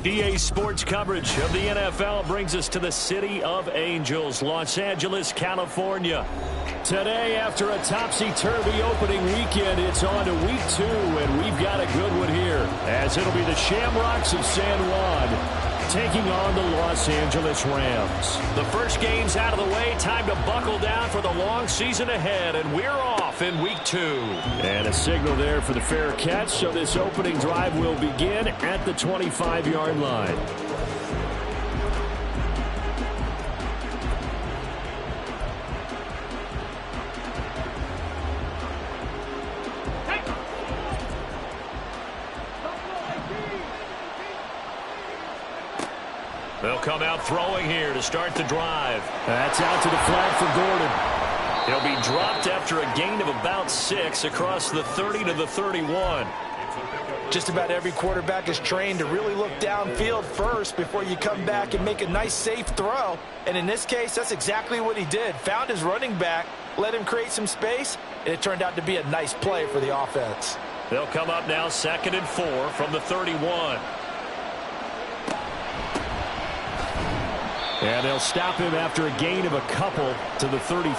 EA Sports coverage of the NFL brings us to the City of Angels, Los Angeles, California. Today, after a topsy-turvy opening weekend, it's on to week 2, and we've got a good one here, as it'll be the Shamrocks of San Juan taking on the Los Angeles Rams. The first game's out of the way. Time to buckle down for the long season ahead, and we're off in week 2. And a signal there for the fair catch, so this opening drive will begin at the 25-yard line. They'll come out throwing here to start the drive. That's out to the flag for Gordon. He'll be dropped after a gain of about 6 across the 30 to the 31. Just about every quarterback is trained to really look downfield first before you come back and make a nice, safe throw. And in this case, that's exactly what he did. Found his running back, let him create some space, and it turned out to be a nice play for the offense. They'll come up now 2nd and 4 from the 31. And they'll stop him after a gain of a couple to the 33.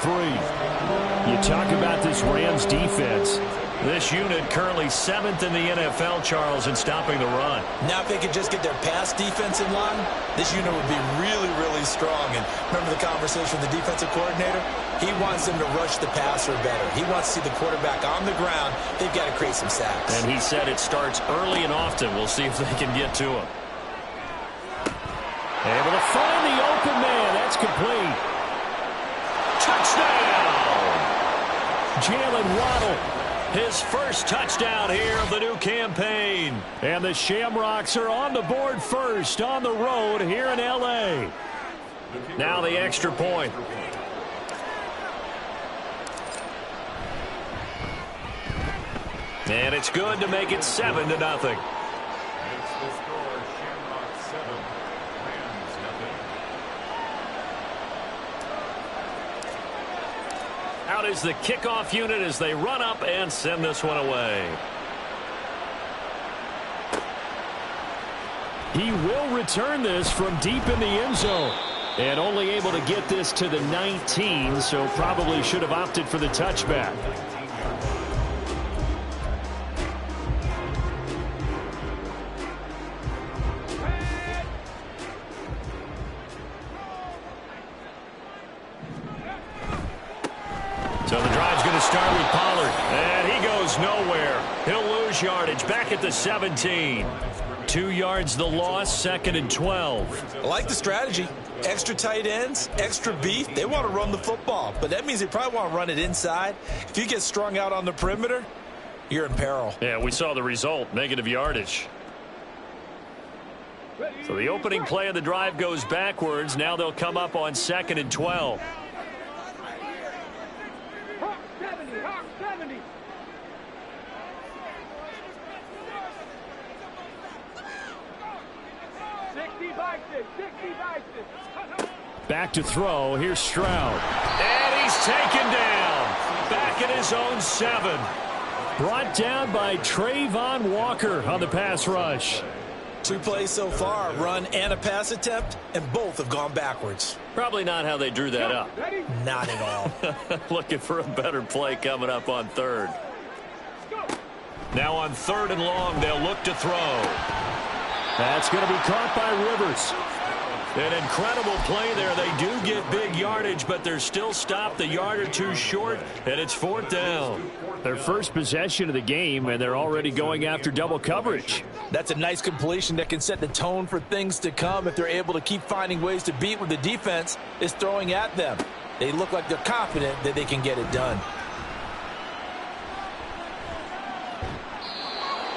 You talk about this Rams defense. This unit currently 7th in the NFL, Charles, in stopping the run. Now if they could just get their pass defense in line, this unit would be really, really strong. And remember the conversation with the defensive coordinator? He wants them to rush the passer better. He wants to see the quarterback on the ground. They've got to create some sacks. And he said it starts early and often. We'll see if they can get to him. Able to find the open man. That's complete. Touchdown! Jalen Waddle, his first touchdown here of the new campaign. And the Shamrocks are on the board first on the road here in L.A. Now the extra point. And it's good to make it 7-0. Out is the kickoff unit as they run up and send this one away. He will return this from deep in the end zone. And only able to get this to the 19, so probably should have opted for the touchback. So the drive's going to start with Pollard. And he goes nowhere. He'll lose yardage back at the 17. 2 yards the loss, 2nd and 12. I like the strategy. Extra tight ends, extra beef. They want to run the football, but that means they probably want to run it inside. If you get strung out on the perimeter, you're in peril. Yeah, we saw the result, negative yardage. So the opening play of the drive goes backwards. Now they'll come up on 2nd and 12. Back to throw. Here's Stroud. And he's taken down. Back at his own 7. Brought down by Trayvon Walker on the pass rush. 2 plays so far, run and a pass attempt, and both have gone backwards. Probably not how they drew that up. Not at all. Looking for a better play coming up on 3rd. Now on 3rd and long, they'll look to throw. That's going to be caught by Rivers. An incredible play there. They do get big yardage, but they're still stopped a yard or 2 short, and it's 4th down. Their first possession of the game, and they're already going after double coverage. That's a nice completion that can set the tone for things to come if they're able to keep finding ways to beat what the defense is throwing at them. They look like they're confident that they can get it done.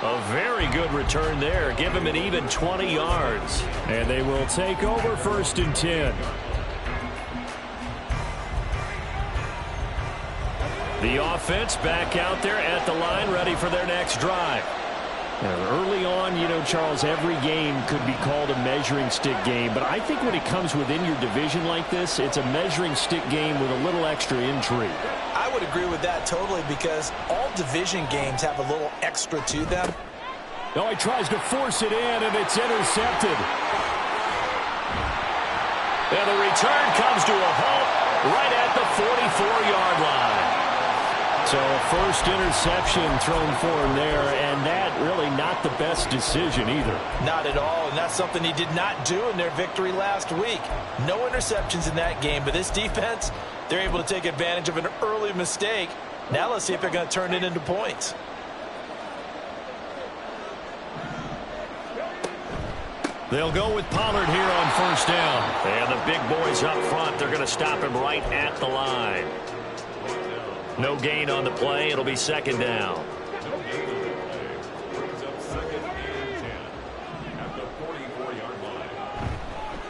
A very good return there. Give him an even 20 yards. And they will take over 1st and 10. The offense back out there at the line, ready for their next drive. Early on, you know, Charles, every game could be called a measuring stick game. But I think when it comes within your division like this, it's a measuring stick game with a little extra intrigue. I would agree with that totally, because all division games have a little extra to them. Oh, he tries to force it in, and it's intercepted. And the return comes to a halt right at the 44-yard line. So first interception thrown for him there, and that really not the best decision either. Not at all, and that's something he did not do in their victory last week. No interceptions in that game, but this defense, they're able to take advantage of an early mistake. Now let's see if they're going to turn it into points. They'll go with Pollard here on first down. And the big boys up front, they're going to stop him right at the line. No gain on the play. It'll be second down.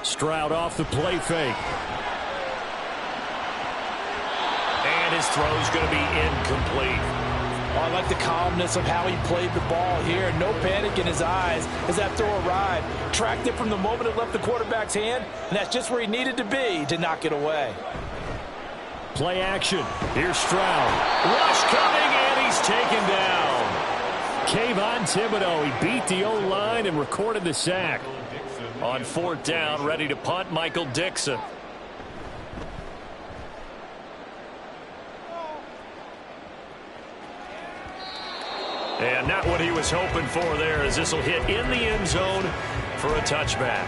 Stroud off the play fake. And his throw's going to be incomplete. Oh, I like the calmness of how he played the ball here. No panic in his eyes as that throw arrived. Tracked it from the moment it left the quarterback's hand, and that's just where he needed to be to knock it away. Play action. Here's Stroud. Rush coming, and he's taken down. Kayvon Thibodeaux, he beat the O-line and recorded the sack. On fourth down, ready to punt, Michael Dickson. And not what he was hoping for there, as this will hit in the end zone for a touchback.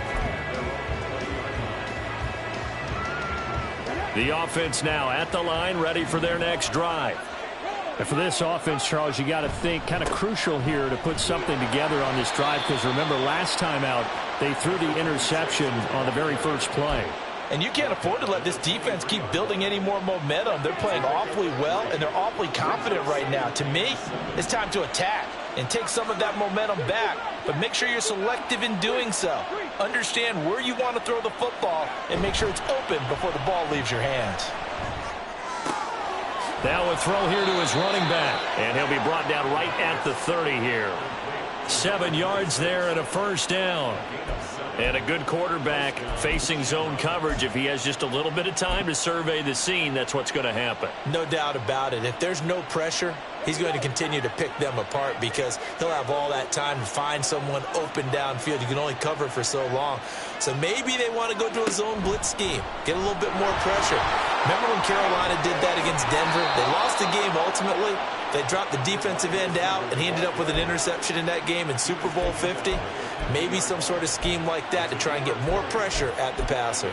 The offense now at the line, ready for their next drive. And for this offense, Charles, you got to think kind of crucial here to put something together on this drive, because remember last time out they threw the interception on the very first play. And you can't afford to let this defense keep building any more momentum. They're playing awfully well, and they're awfully confident right now. To me, it's time to attack and take some of that momentum back, but make sure you're selective in doing so. Understand where you want to throw the football and make sure it's open before the ball leaves your hands. Now a throw here to his running back, and he'll be brought down right at the 30 here. 7 yards there and a first down. And a good quarterback facing zone coverage. If he has just a little bit of time to survey the scene, that's what's going to happen. No doubt about it. If there's no pressure, he's going to continue to pick them apart because he'll have all that time to find someone open downfield. You can only cover for so long. So maybe they want to go to a zone blitz scheme, get a little bit more pressure. Remember when Carolina did that against Denver? They lost the game ultimately. They dropped the defensive end out, and he ended up with an interception in that game in Super Bowl 50. Maybe some sort of scheme like that to try and get more pressure at the passer.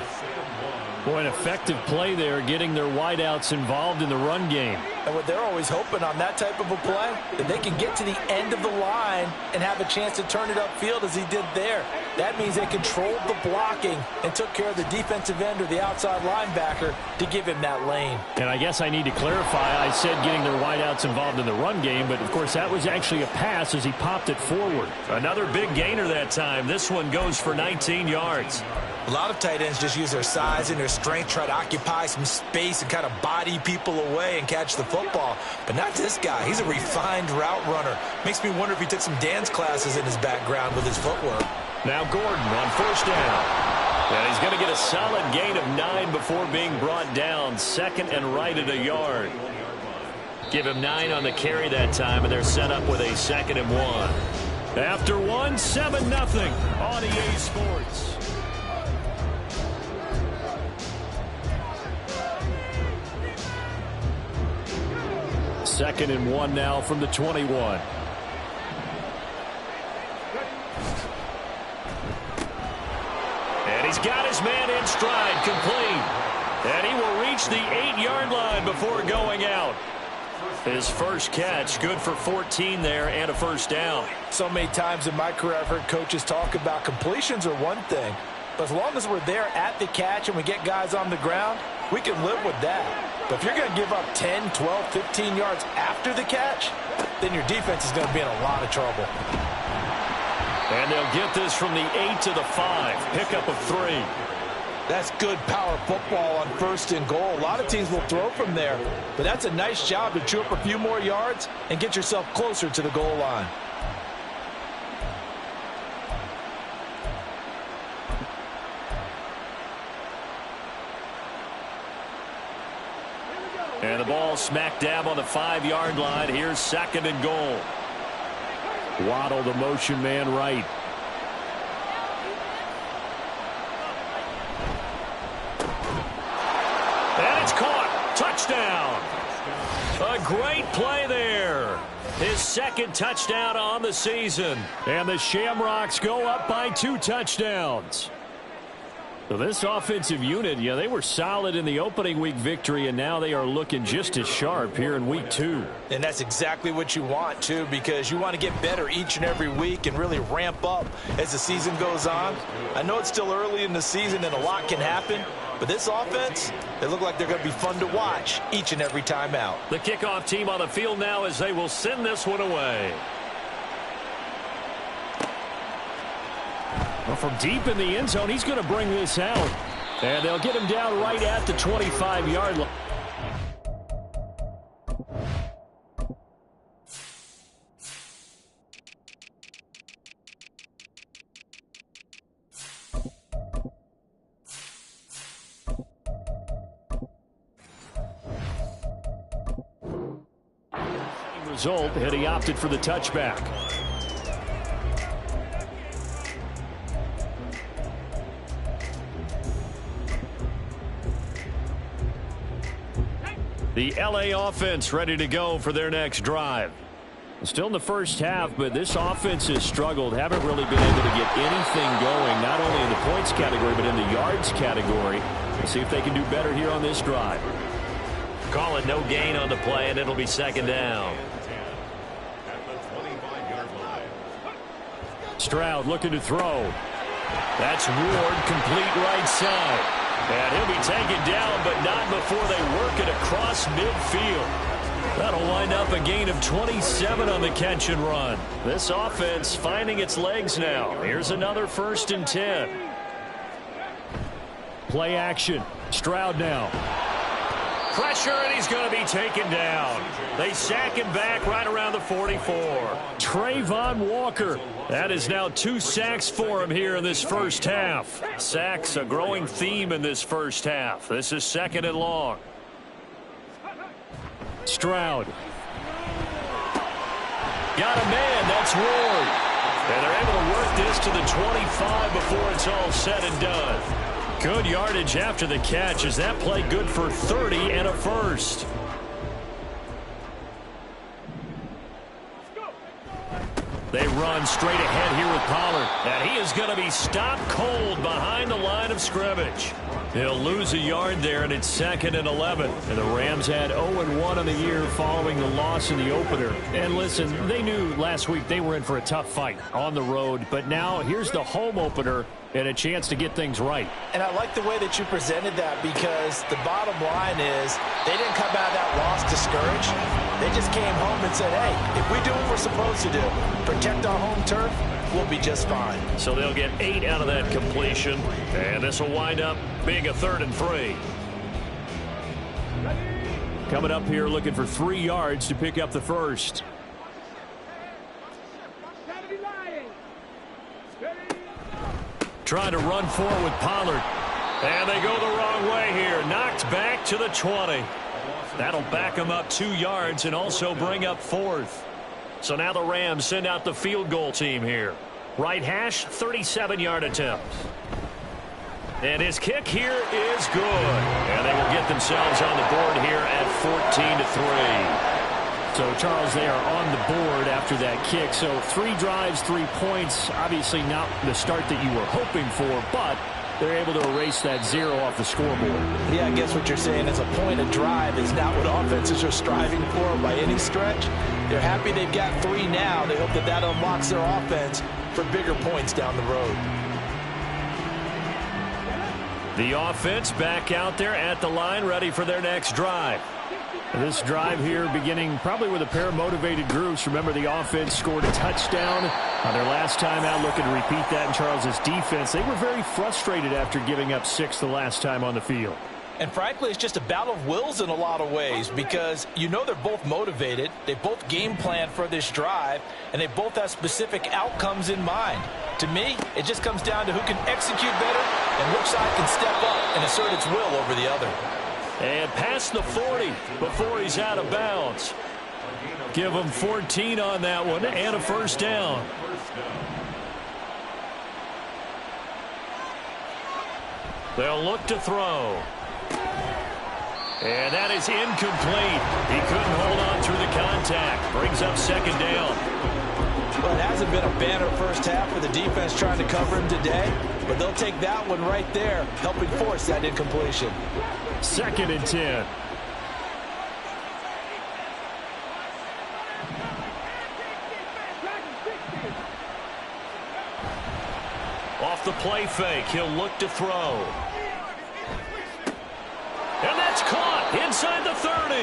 Boy, an effective play there, getting their wideouts involved in the run game. And what they're always hoping on that type of a play, that they can get to the end of the line and have a chance to turn it upfield as he did there. That means they controlled the blocking and took care of the defensive end or the outside linebacker to give him that lane. And I guess I need to clarify, I said getting their wideouts involved in the run game, but of course that was actually a pass as he popped it forward. Another big gainer that time. This one goes for 19 yards. A lot of tight ends just use their size and their strength, try to occupy some space and kind of body people away and catch the football. But not this guy. He's a refined route runner. Makes me wonder if he took some dance classes in his background with his footwork. Now Gordon on first down. And he's going to get a solid gain of 9 before being brought down. Second and right at a yard. Give him 9 on the carry that time, and they're set up with a 2nd and 1. After 1, 7-0 on EA Sports. Second and 1 now from the 21. And he's got his man in stride, complete. And he will reach the 8-yard line before going out. His first catch, good for 14 there and a first down. So many times in my career I've heard coaches talk about completions are one thing, but as long as we're there at the catch and we get guys on the ground, we can live with that. But if you're going to give up 10, 12, 15 yards after the catch, then your defense is going to be in a lot of trouble. And they'll get this from the 8 to the 5. Pickup of 3. That's good power football on 1st and goal. A lot of teams will throw from there, but that's a nice job to chew up a few more yards and get yourself closer to the goal line. And the ball smack dab on the 5-yard line. Here's 2nd and goal. Waddle, the motion man right. And it's caught. Touchdown. A great play there. His second touchdown on the season. And the Shamrocks go up by 2 touchdowns. So this offensive unit, yeah, they were solid in the opening week victory, and now they are looking just as sharp here in week 2. And that's exactly what you want, too, because you want to get better each and every week and really ramp up as the season goes on. I know it's still early in the season and a lot can happen, but this offense, they look like they're going to be fun to watch each and every time out. The kickoff team on the field now as they will send this one away. Well, from deep in the end zone, he's going to bring this out. And they'll get him down right at the 25-yard line. Result, and he opted for the touchback. The LA offense ready to go for their next drive. Still in the first half, but this offense has struggled. Haven't really been able to get anything going, not only in the points category, but in the yards category. We'll see if they can do better here on this drive. Call it no gain on the play, and it'll be second down. Stroud looking to throw. That's Ward, complete right side. And he'll be taken down, but not before they work it across midfield. That'll wind up a gain of 27 on the catch and run. This offense finding its legs now. Here's another 1st and 10. Play action. Stroud now. Pressure, and he's going to be taken down. They sack him back right around the 44. Trayvon Walker. That is now 2 sacks for him here in this first half. Sacks, a growing theme in this first half. This is 2nd and long. Stroud. Got a man. That's Ward. And they're able to work this to the 25 before it's all said and done. Good yardage after the catch. Is that play good for 30 and a first? They run straight ahead here with Pollard. And he is going to be stopped cold behind the line of scrimmage. He'll lose a yard there, and it's 2nd and 11. And the Rams had 0-1 on the year following the loss in the opener. And listen, they knew last week they were in for a tough fight on the road. But now here's the home opener and a chance to get things right. And I like the way that you presented that, because the bottom line is they didn't come out of that loss discouraged. They just came home and said, hey, if we do what we're supposed to do, protect our home turf, we'll be just fine. So they'll get 8 out of that completion, and this will wind up being a 3rd and 3. Coming up here looking for 3 yards to pick up the first. Trying to run forward with Pollard. And they go the wrong way here. Knocked back to the 20. That'll back them up 2 yards and also bring up 4th. So now the Rams send out the field goal team here. Right hash, 37-yard attempt. And his kick here is good. And they will get themselves on the board here at 14-3. So, Charles, they are on the board after that kick. So 3 drives, 3 points. Obviously not the start that you were hoping for, but they're able to erase that 0 off the scoreboard. Yeah, I guess what you're saying is a point of drive is not what offenses are striving for by any stretch. They're happy they've got 3 now. They hope that that unlocks their offense for bigger points down the road. The offense back out there at the line, ready for their next drive. This drive here beginning probably with a pair of motivated groups. Remember, the offense scored a touchdown on their last time out, looking to repeat that in Charles's defense. They were very frustrated after giving up 6 the last time on the field. And frankly, it's just a battle of wills in a lot of ways, because you know they're both motivated. They both game plan for this drive, and they both have specific outcomes in mind. To me, it just comes down to who can execute better and which side can step up and assert its will over the other. And past the 40 before he's out of bounds. Give them 14 on that one and a first down. They'll look to throw. And that is incomplete. He couldn't hold on through the contact. Brings up second down. Well, it hasn't been a banner first half for the defense trying to cover him today, but they'll take that one right there, helping force that incompletion. 2nd and 10. Off the play fake, he'll look to throw. And that's caught inside the 30.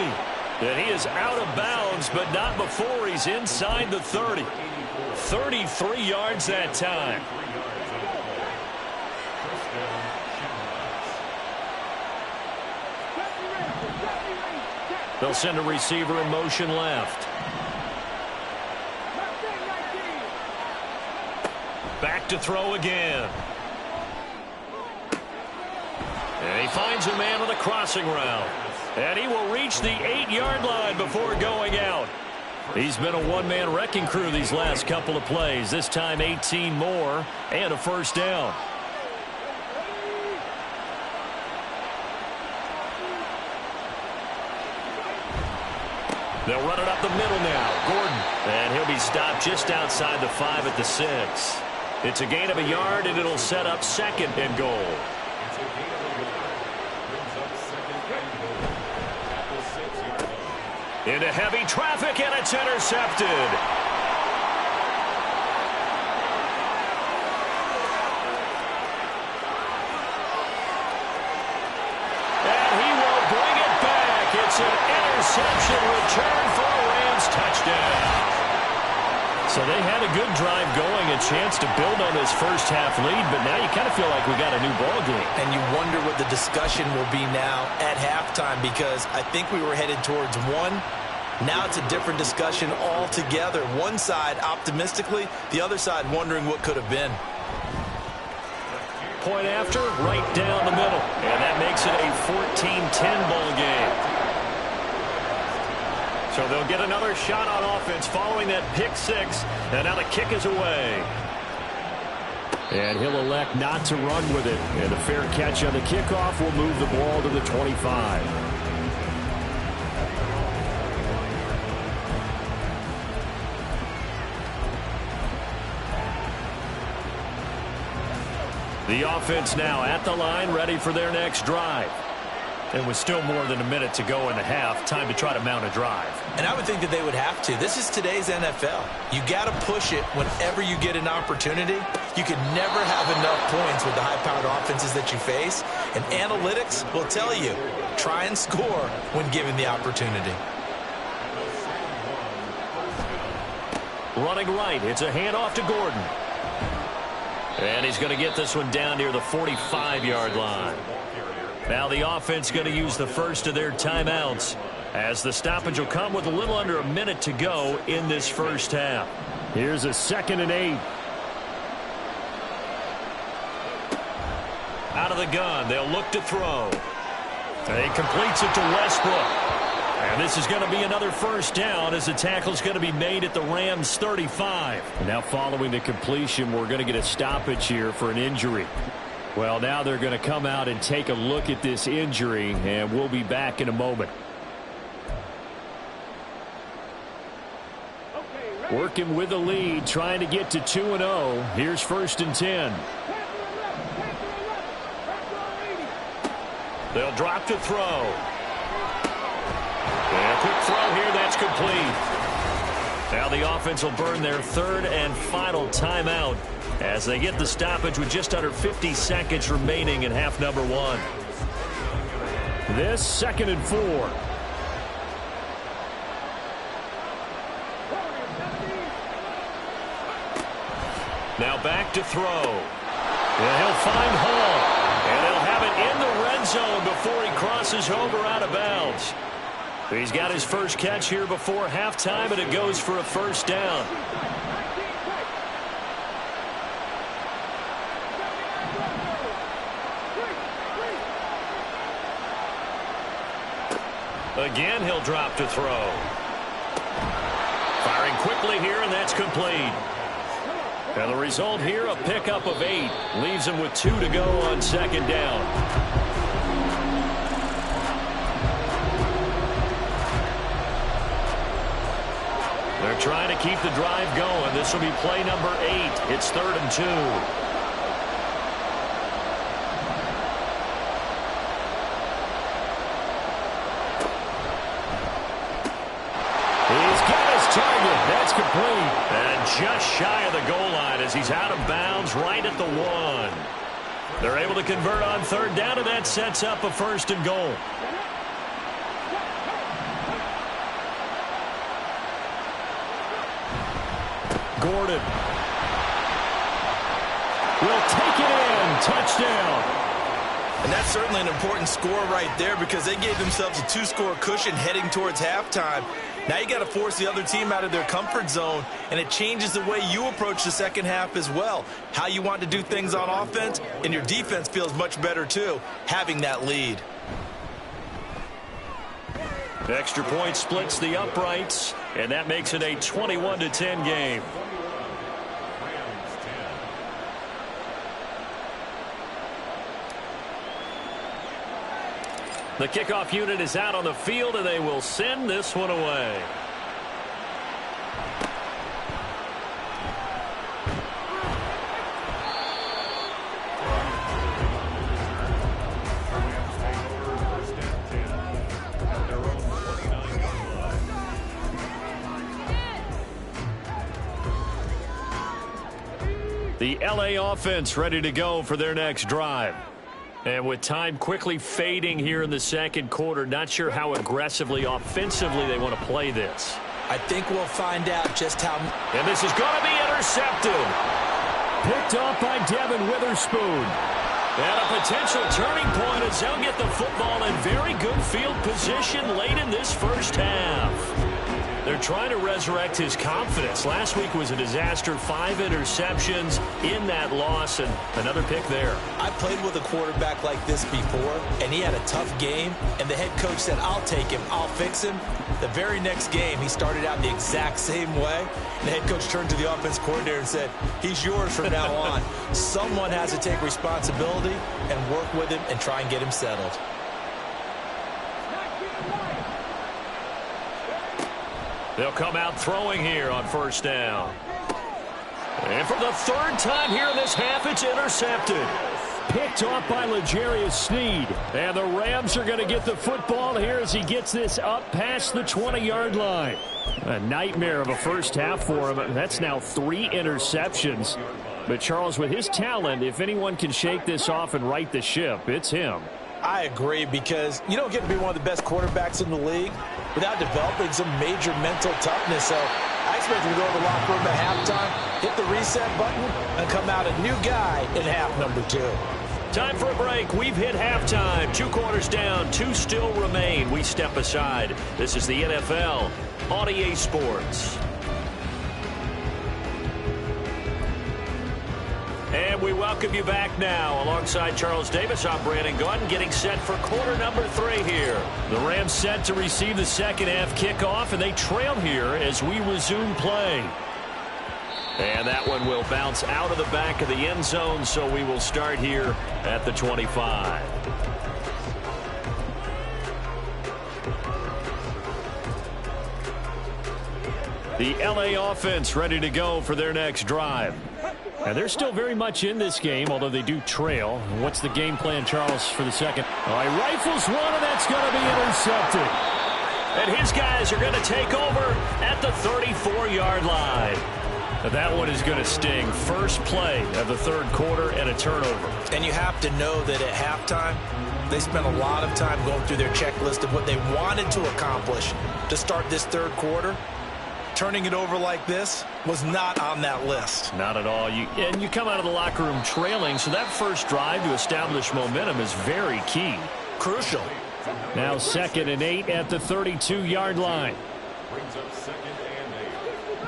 And he is out of bounds, but not before he's inside the 30. 33 yards that time. They'll send a receiver in motion left. Back to throw again. And he finds a man on the crossing route. And he will reach the 8-yard line before going out. He's been a one-man wrecking crew these last couple of plays. This time 18 more and a first down. They'll run it up the middle now. Gordon. And he'll be stopped just outside the 5 at the 6. It's a gain of a yard, and it'll set up 2nd and goal. Into heavy traffic, and it's intercepted. And he will bring it back. It's an interception return for a Rams touchdown. So they had a good drive going, a chance to build on this first half lead, but now you kind of feel like we got a new ball game. And you wonder what the discussion will be now at halftime, because I think we were headed towards one. Now it's a different discussion altogether. One side optimistically, the other side wondering what could have been. Point after, right down the middle. And that makes it a 14-10 ball game. So they'll get another shot on offense following that pick 6. And now the kick is away. And he'll elect not to run with it. And a fair catch on the kickoff will move the ball to the 25. The offense now at the line, ready for their next drive. And with still more than a minute to go in the half, time to try to mount a drive. And I would think that they would have to. This is today's NFL. You got to push it whenever you get an opportunity. You can never have enough points with the high-powered offenses that you face. And analytics will tell you, try and score when given the opportunity. Running right, it's a handoff to Gordon. And he's going to get this one down near the 45-yard line. Now the offense going to use the first of their timeouts, as the stoppage will come with a little under a minute to go in this first half. Here's a 2nd and 8. Out of the gun, they'll look to throw. And he completes it to Westbrook. And this is going to be another first down, as the tackle's going to be made at the Rams' 35. And now following the completion, we're going to get a stoppage here for an injury. Well, now they're going to come out and take a look at this injury, and we'll be back in a moment. Working with the lead, trying to get to 2-0. Here's 1st and 10. They'll drop to throw. And a quick throw here, that's complete. Now the offense will burn their 3rd and final timeout as they get the stoppage with just under 50 seconds remaining in half number 1. This 2nd and 4. Now back to throw. And he'll find Hall. And they'll have it in the red zone before he crosses over out of bounds. He's got his first catch here before halftime, and it goes for a first down. Again, he'll drop to throw. quickly here, and that's complete. And the result here, a pickup of 8. Leaves him with 2 to go on second down. They're trying to keep the drive going. This will be play number 8. It's 3rd and 2. He's got his target. That's complete. And just shy of the goal line as he's out of bounds right at the 1. They're able to convert on 3rd down, and that sets up a 1st and goal. Gordon will take it in. Touchdown. And that's certainly an important score right there because they gave themselves a 2-score cushion heading towards halftime. Now you got to force the other team out of their comfort zone, and it changes the way you approach the second half as well. How you want to do things on offense, and your defense feels much better too, having that lead. The extra point splits the uprights, and that makes it a 21-10 game. The kickoff unit is out on the field, and they will send this one away. The LA offense ready to go for their next drive. And with time quickly fading here in the second quarter, not sure how aggressively, offensively they want to play this. I think we'll find out just how. And this is going to be intercepted. Picked off by Devin Witherspoon. And a potential turning point as they'll get the football in very good field position late in this first half. They're trying to resurrect his confidence. Last week was a disaster. 5 interceptions in that loss, and another pick there. I played with a quarterback like this before, and he had a tough game, and the head coach said, I'll take him, I'll fix him. The very next game, he started out the exact same way. The head coach turned to the offense coordinator and said, he's yours from now on. Someone has to take responsibility and work with him and try and get him settled. They'll come out throwing here on first down. And for the 3rd time here in this half, it's intercepted. Picked off by L'Jarius Sneed. And the Rams are going to get the football here as he gets this up past the 20-yard line. A nightmare of a first half for him. That's now 3 interceptions. But Charles, with his talent, if anyone can shake this off and right the ship, it's him. I agree, because you don't get to be one of the best quarterbacks in the league without developing some major mental toughness. So I expect him to go to the locker room at halftime, hit the reset button, and come out a new guy in half number 2. Time for a break. We've hit halftime. 2 quarters down, 2 still remain. We step aside. This is the NFL on EA Sports. And we welcome you back now. Alongside Charles Davis, I'm Brandon Gaudin, getting set for quarter number 3 here. The Rams set to receive the second half kickoff, and they trail here as we resume play. And that one will bounce out of the back of the end zone, so we will start here at the 25. The LA offense ready to go for their next drive. And they're still very much in this game, although they do trail. What's the game plan, Charles, for the second? Oh, he rifles one, and that's going to be intercepted. And his guys are going to take over at the 34-yard line. That one is going to sting. First play of the 3rd quarter and a turnover. And you have to know that at halftime, they spent a lot of time going through their checklist of what they wanted to accomplish to start this 3rd quarter. Turning it over like this was not on that list. Not at all. And you come out of the locker room trailing, so that first drive to establish momentum is very key. Crucial. Now 2nd and 8 at the 32-yard line. Brings up 2nd and 8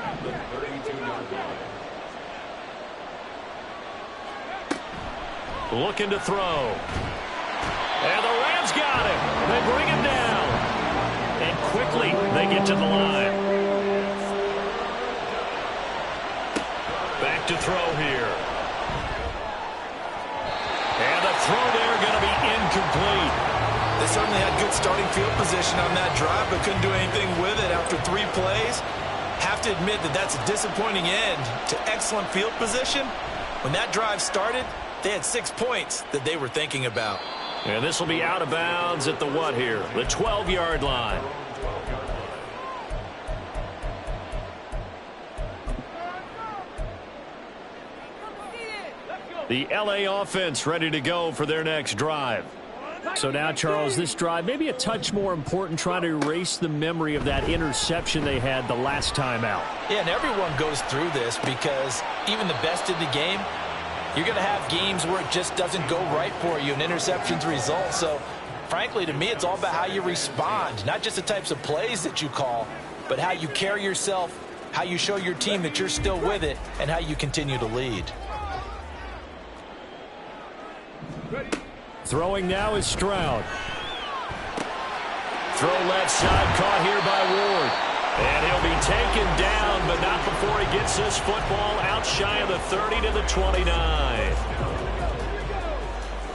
at the 32-yard line. Looking to throw. And the Rams got him. They bring him down. And quickly they get to the line. back to throw here. And the throw there going to be incomplete. They certainly had good starting field position on that drive, but couldn't do anything with it after 3 plays. Have to admit that that's a disappointing end to excellent field position. When that drive started, they had 6 points that they were thinking about. And this will be out of bounds at the what here? The 12-yard line. The LA offense ready to go for their next drive. So now, Charles, this drive may be a touch more important, trying to erase the memory of that interception they had the last time out. Yeah, and everyone goes through this because even the best in the game, you're going to have games where it just doesn't go right for you, and interceptions result. So, frankly, to me, it's all about how you respond, not just the types of plays that you call, but how you carry yourself, how you show your team that you're still with it, and how you continue to lead. Throwing now is Stroud. Throw left side, caught here by Ward. And he'll be taken down, but not before he gets this football out shy of the 30 to the 29.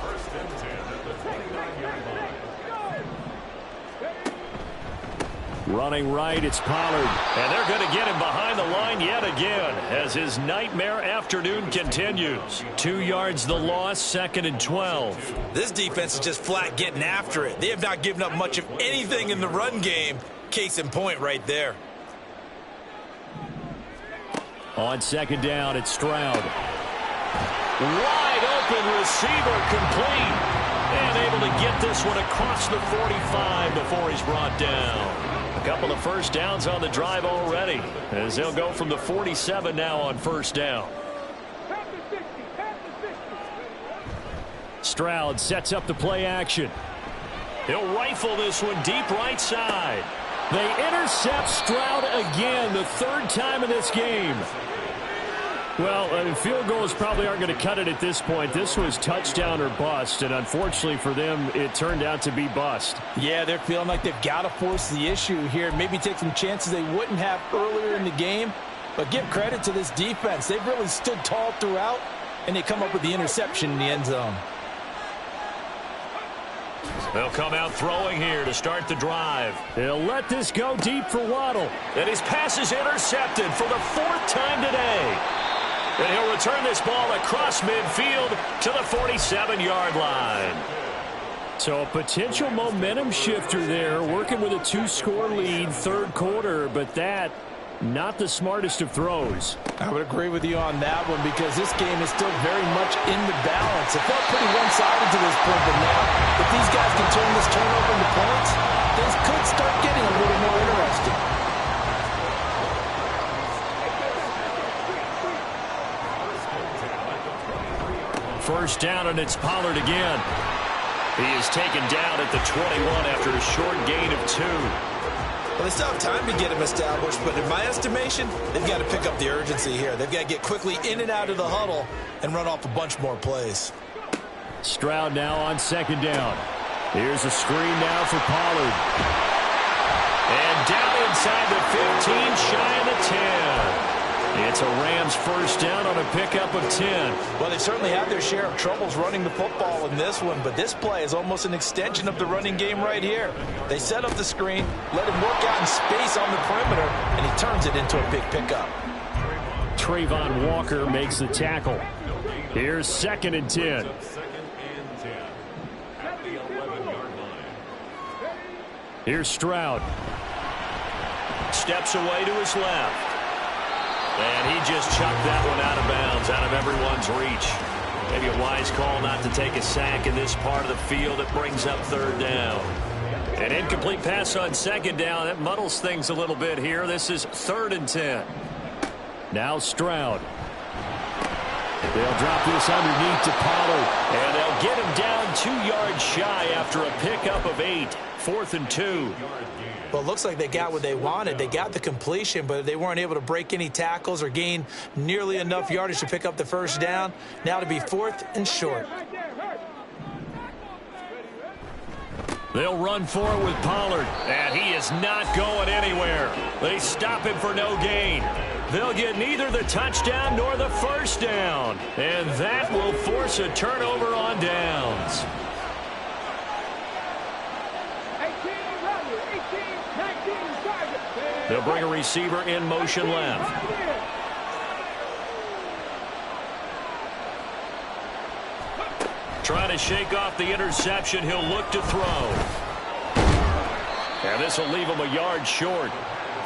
First and 10 at the 29-yard line. Running right, it's Pollard. And they're going to get him behind the line yet again as his nightmare afternoon continues. 2 yards the loss, 2nd and 12. This defense is just flat getting after it. They have not given up much of anything in the run game. Case in point right there. On 2nd down, it's Stroud. Wide open receiver, complete. And able to get this one across the 45 before he's brought down. A couple of first downs on the drive already, as they'll go from the 47 now on 1st down. Stroud sets up the play action. He'll rifle this one deep right side. They intercept Stroud again, the 3rd time in this game. Well, field goals probably aren't going to cut it at this point. This was touchdown or bust, and unfortunately for them, it turned out to be bust. Yeah, they're feeling like they've got to force the issue here. Maybe take some chances they wouldn't have earlier in the game. But give credit to this defense. They've really stood tall throughout, and they come up with the interception in the end zone. They'll come out throwing here to start the drive. They'll let this go deep for Waddle. And his pass is intercepted for the 4th time today. And he'll return this ball across midfield to the 47-yard line. So a potential momentum shifter there, working with a 2-score lead, 3rd quarter, but that, not the smartest of throws. I would agree with you on that one because this game is still very much in the balance. It felt pretty one-sided to this point, but now, if these guys can turn this turnover into points, things could start getting a little more interesting. First down, and it's Pollard again. He is taken down at the 21 after a short gain of 2. Well, they still have time to get him established, but in my estimation, they've got to pick up the urgency here. They've got to get quickly in and out of the huddle and run off a bunch more plays. Stroud now on 2nd down. Here's a screen now for Pollard. And down inside the 15, shy of the 10. It's a Rams first down on a pickup of 10. Well, they certainly had their share of troubles running the football in this one, but this play is almost an extension of the running game right here. They set up the screen, let him work out in space on the perimeter, and he turns it into a big pickup. Trayvon Walker makes the tackle. Here's 2nd and 10. 2nd and 10 at the 11-yard line. Here's Stroud. Steps away to his left. And he just chucked that one out of bounds, out of everyone's reach. Maybe a wise call not to take a sack in this part of the field. It brings up 3rd down. An incomplete pass on 2nd down. That muddles things a little bit here. This is 3rd and 10. Now Stroud. They'll drop this underneath to Pollard. And they'll get him down 2 yards shy after a pickup of 8. 4th and 2. Well, it looks like they got what they wanted. They got the completion, but they weren't able to break any tackles or gain nearly enough yardage to pick up the first down. Now to be 4th and short. They'll run for it with Pollard, and he is not going anywhere. They stop him for no gain. They'll get neither the touchdown nor the first down. And that will force a turnover on downs. They'll bring a receiver in motion left. Trying to shake off the interception. He'll look to throw. And this will leave him a yard short.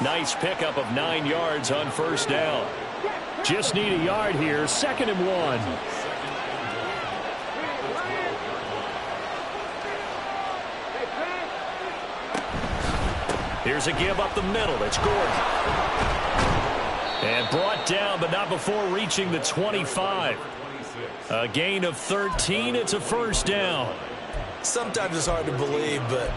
Nice pickup of 9 yards on first down. Just need a yard here. 2nd and 1. Here's a give up the middle. It's Gordon. And brought down, but not before reaching the 25. A gain of 13. It's a first down. Sometimes it's hard to believe, but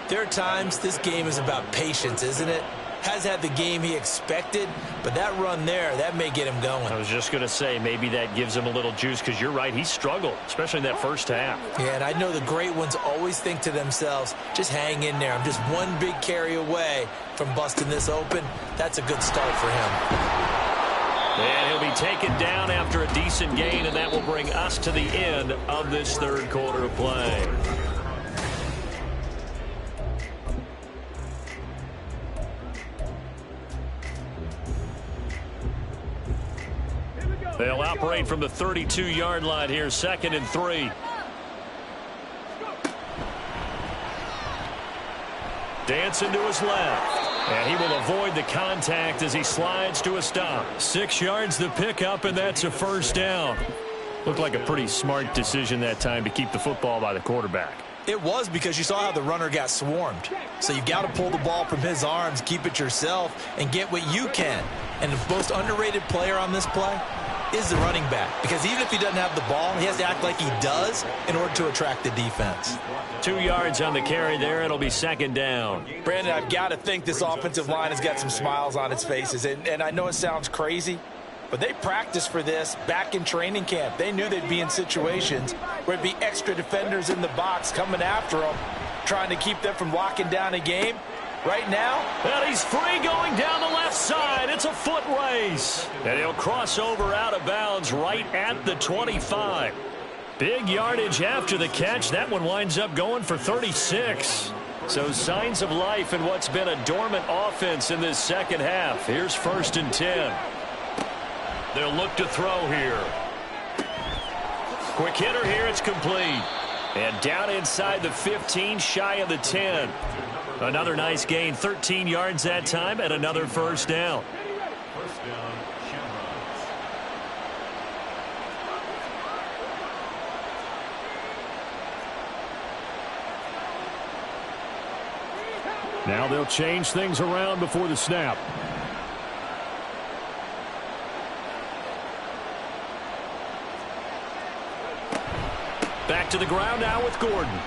there are times this game is about patience, isn't it? Has had the game he expected, but that run there, that may get him going. I was just going to say, maybe that gives him a little juice, because you're right, he struggled, especially in that first half. Yeah, and I know the great ones always think to themselves, just hang in there. I'm just one big carry away from busting this open. That's a good start for him. And he'll be taken down after a decent gain, and that will bring us to the end of this third quarter of play. They'll operate from the 32-yard line here, 2nd and 3. Dancing to his left. And he will avoid the contact as he slides to a stop. 6 yards the pickup, and that's a first down. Looked like a pretty smart decision that time to keep the football by the quarterback. It was, because you saw how the runner got swarmed. So you got to pull the ball from his arms, keep it yourself, and get what you can. And the most underrated player on this play is the running back, because even if he doesn't have the ball, he has to act like he does in order to attract the defense. 2 yards on the carry there. It'll be 2nd down. Brandon, I've got to think this offensive line has got some smiles on its faces, and I know it sounds crazy, but they practiced for this back in training camp. They knew they'd be in situations where it'd be extra defenders in the box coming after them, trying to keep them from locking down a game. Right now, and he's free going down the left side. It's a foot race. And he'll cross over out of bounds right at the 25. Big yardage after the catch. That one winds up going for 36. So signs of life in what's been a dormant offense in this second half. Here's 1st and 10. They'll look to throw here. Quick hitter here. It's complete. And down inside the 15, shy of the 10. Another nice gain, 13 yards that time, and another first down. First down, Shamrocks. Now they'll change things around before the snap. Back to the ground now with Gordon.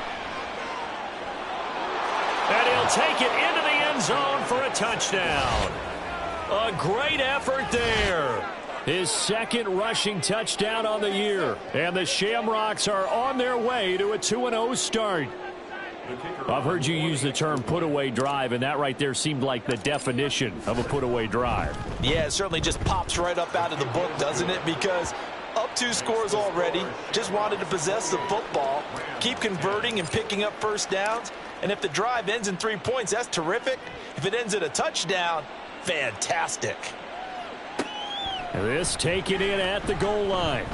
And he'll take it into the end zone for a touchdown. A great effort there. His 2nd rushing touchdown on the year. And the Shamrocks are on their way to a 2-0 start. I've heard you use the term put-away drive, and that right there seemed like the definition of a put-away drive. Yeah, it certainly just pops right up out of the book, doesn't it? Because up 2 scores already, just wanted to possess the football, keep converting and picking up first downs. And if the drive ends in 3 points, that's terrific. If it ends in a touchdown, fantastic. This taken in at the goal line.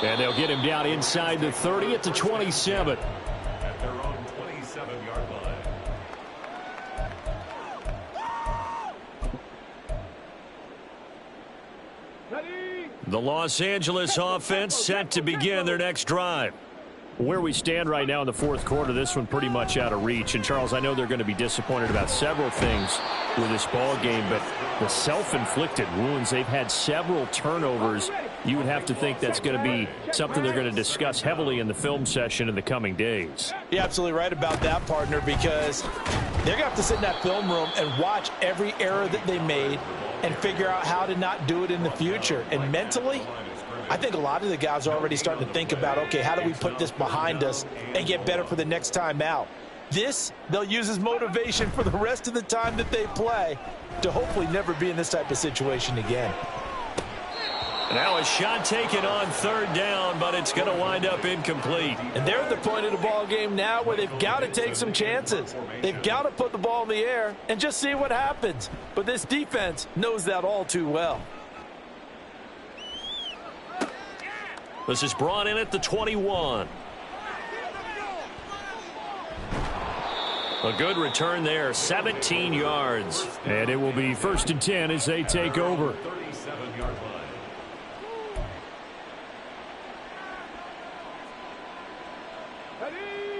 And they'll get him down inside the 30 at the 27. At their own 27-yard line. The Los Angeles offense set to begin their next drive. Where we stand right now in the fourth quarter, this one pretty much out of reach. And, Charles, I know they're going to be disappointed about several things with this ball game, but the self-inflicted wounds, they've had several turnovers. You would have to think that's going to be something they're going to discuss heavily in the film session in the coming days. You're absolutely right about that, partner, because they're going to have to sit in that film room and watch every error that they made and figure out how to not do it in the future. And mentally, I think a lot of the guys are already starting to think about, okay, how do we put this behind us and get better for the next time out? This, they'll use as motivation for the rest of the time that they play to hopefully never be in this type of situation again. Now a shot taken on third down, but it's going to wind up incomplete. And they're at the point of the ball game now where they've got to take some chances. They've got to put the ball in the air and just see what happens. But this defense knows that all too well. This is brought in at the 21. A good return there, 17 yards. And it will be 1st and 10 as they take over. 37-yard line.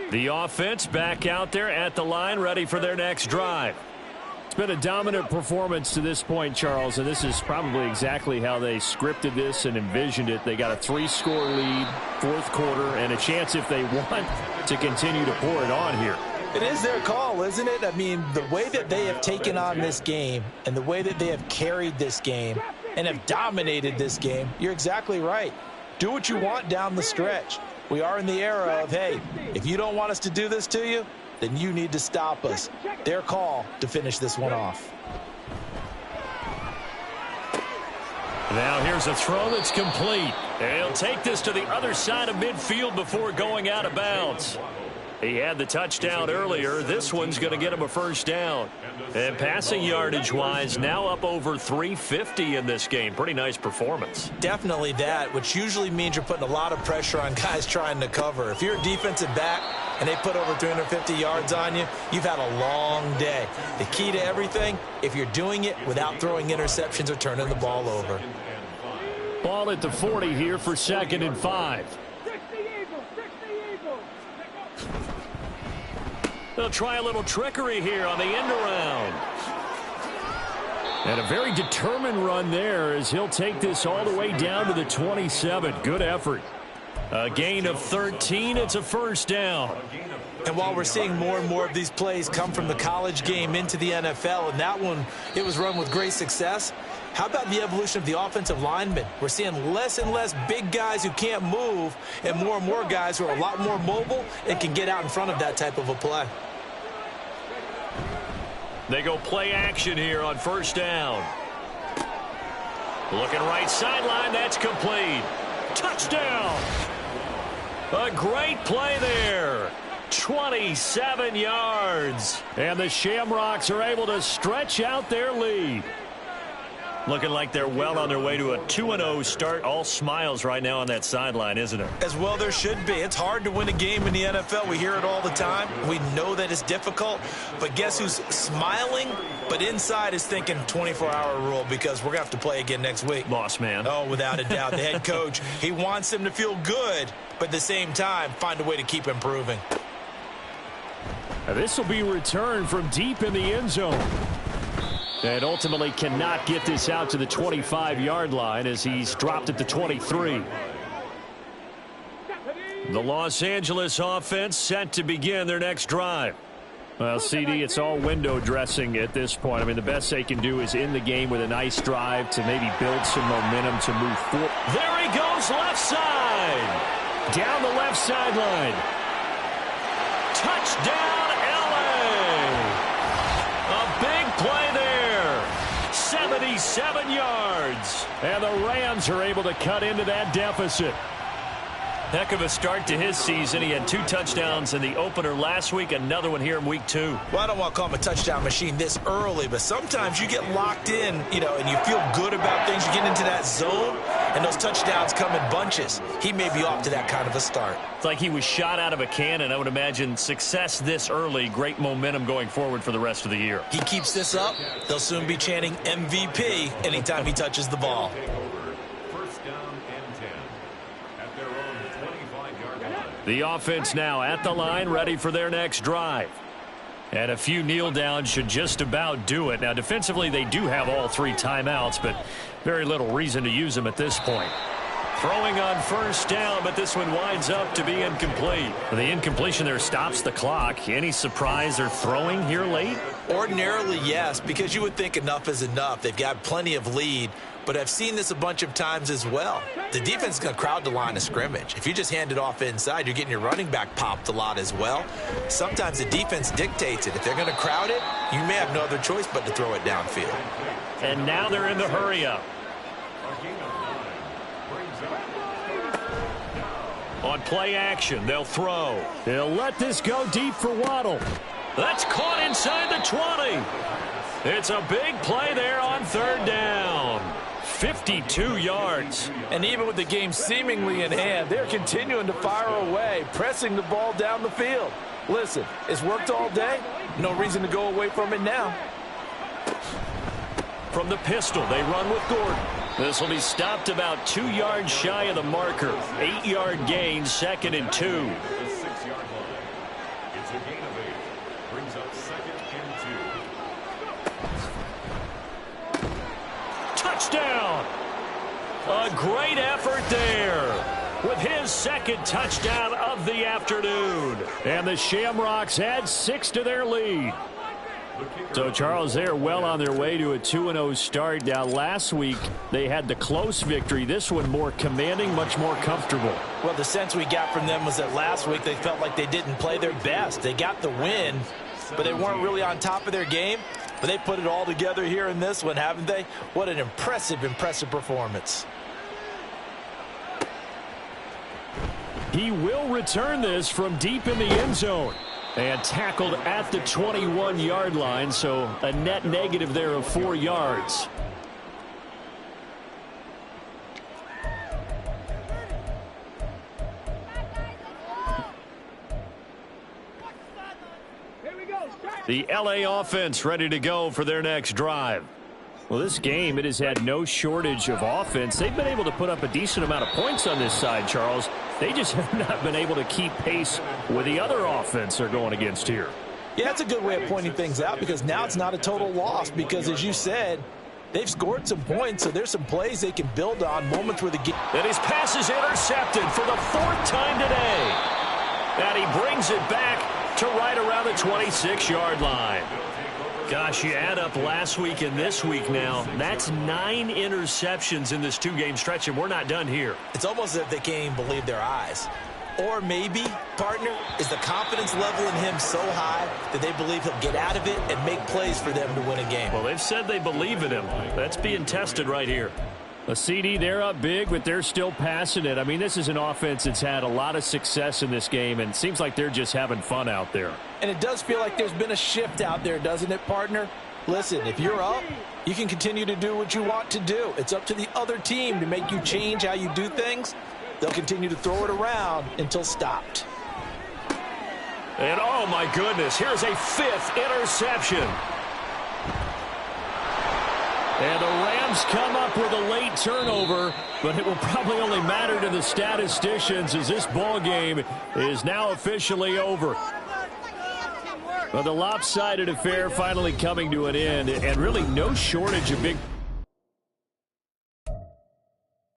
The offense back out there at the line, ready for their next drive. It's been a dominant performance to this point, Charles, and this is probably exactly how they scripted this and envisioned it. They got a 3-score lead, 4th quarter, and a chance if they want to continue to pour it on here. It is their call, isn't it? I mean, the way that they have taken on this game and the way that they have carried this game and have dominated this game, you're exactly right. Do what you want down the stretch. We are in the era of, hey, if you don't want us to do this to you, then you need to stop us. Their call to finish this one off. Now here's a throw that's complete. And he'll take this to the other side of midfield before going out of bounds. He had the touchdown earlier. This one's going to get him a first down. And passing yardage-wise, now up over 350 in this game. Pretty nice performance. Definitely that, which usually means you're putting a lot of pressure on guys trying to cover. If you're a defensive back and they put over 350 yards on you, you've had a long day. The key to everything, if you're doing it without throwing interceptions or turning the ball over. Ball at the 40 here for 2nd and 5. They'll try a little trickery here on the end around. And a very determined run there as he'll take this all the way down to the 27. Good effort. A gain of 13. It's a first down. And while we're seeing more and more of these plays come from the college game into the NFL, and that one, it was run with great success, how about the evolution of the offensive linemen? We're seeing less and less big guys who can't move and more guys who are a lot more mobile and can get out in front of that type of a play. They go play action here on first down. Looking right sideline, that's complete. Touchdown! A great play there. 27 yards. And the Shamrocks are able to stretch out their lead. Looking like they're well on their way to a 2-0 start. All smiles right now on that sideline, isn't it? As well there should be. It's hard to win a game in the NFL. We hear it all the time. We know that it's difficult. But guess who's smiling, but inside is thinking 24-hour rule because we're going to have to play again next week. Boss man. Oh, without a doubt. The head coach, he wants them to feel good, but at the same time, find a way to keep improving. This will be returned from deep in the end zone. And ultimately cannot get this out to the 25-yard line as he's dropped at the 23. The Los Angeles offense set to begin their next drive. Well, CD, it's all window dressing at this point. I mean, the best they can do is in the game with a nice drive to maybe build some momentum to move forward. There he goes, left side. Down the left sideline. Touchdown, LA. A big play there. 77 yards. And the Rams are able to cut into that deficit. Heck of a start to his season. He had 2 touchdowns in the opener last week, another one here in week 2. Well, I don't want to call him a touchdown machine this early, but sometimes you get locked in, and you feel good about things. You get into that zone, and those touchdowns come in bunches. He may be off to that kind of a start. It's like he was shot out of a cannon. I would imagine success this early, great momentum going forward for the rest of the year. He keeps this up, they'll soon be chanting MVP anytime he touches the ball. The offense now at the line, ready for their next drive. And a few kneel downs should just about do it. Now, defensively, they do have all 3 timeouts, but very little reason to use them at this point. Throwing on first down, but this one winds up to be incomplete. The incompletion there stops the clock. Any surprise they're throwing here late? Ordinarily, yes, because you would think enough is enough. They've got plenty of lead, but I've seen this a bunch of times as well. The defense is going to crowd the line of scrimmage. If you just hand it off inside, you're getting your running back popped a lot as well. Sometimes the defense dictates it. If they're going to crowd it, you may have no other choice but to throw it downfield. And now they're in the hurry-up. On play action, they'll throw. They'll let this go deep for Waddle. That's caught inside the 20. It's a big play there on third down. 52 yards. And even with the game seemingly in hand, they're continuing to fire away, pressing the ball down the field. Listen, it's worked all day. No reason to go away from it now. From the pistol, they run with Gordon. This will be stopped about 2 yards shy of the marker. 8-yard gain, 2nd and 2. The 6-yard line. It's a gain of 8. Brings up 2nd and 2. Touchdown! A great effort there with his 2nd touchdown of the afternoon. And the Shamrocks add 6 to their lead. So, Charles, they're well on their way to a 2-0 start. Now, last week, they had the close victory. This one more commanding, much more comfortable. Well, the sense we got from them was that last week they felt like they didn't play their best. They got the win, but they weren't really on top of their game. But they put it all together here in this one, haven't they? What an impressive, impressive performance. He will return this from deep in the end zone. And tackled at the 21-yard line, so a net negative there of 4 yards. The LA offense ready to go for their next drive. Well, this game, it has had no shortage of offense. They've been able to put up a decent amount of points on this side, Charles. They just have not been able to keep pace with the other offense they're going against here. Yeah, that's a good way of pointing things out because now it's not a total loss because, as you said, they've scored some points, so there's some plays they can build on, moments where the game. And his pass is intercepted for the 4th time today. And he brings it back to right around the 26-yard line. Gosh, you add up last week and this week now. That's 9 interceptions in this 2-game stretch, and we're not done here. It's almost as if they can't even believe their eyes. Or maybe, partner, is the confidence level in him so high that they believe he'll get out of it and make plays for them to win a game. Well, they've said they believe in him. That's being tested right here. A CD, they're up big, but they're still passing it. I mean, this is an offense that's had a lot of success in this game, and it seems like they're just having fun out there. And it does feel like there's been a shift out there, doesn't it, partner? Listen, if you're up, you can continue to do what you want to do. It's up to the other team to make you change how you do things. They'll continue to throw it around until stopped. And, oh, my goodness, here's a 5th interception. And the Rams come up with a late turnover, but it will probably only matter to the statisticians as this ball game is now officially over. Well, the lopsided affair finally coming to an end, and really no shortage of big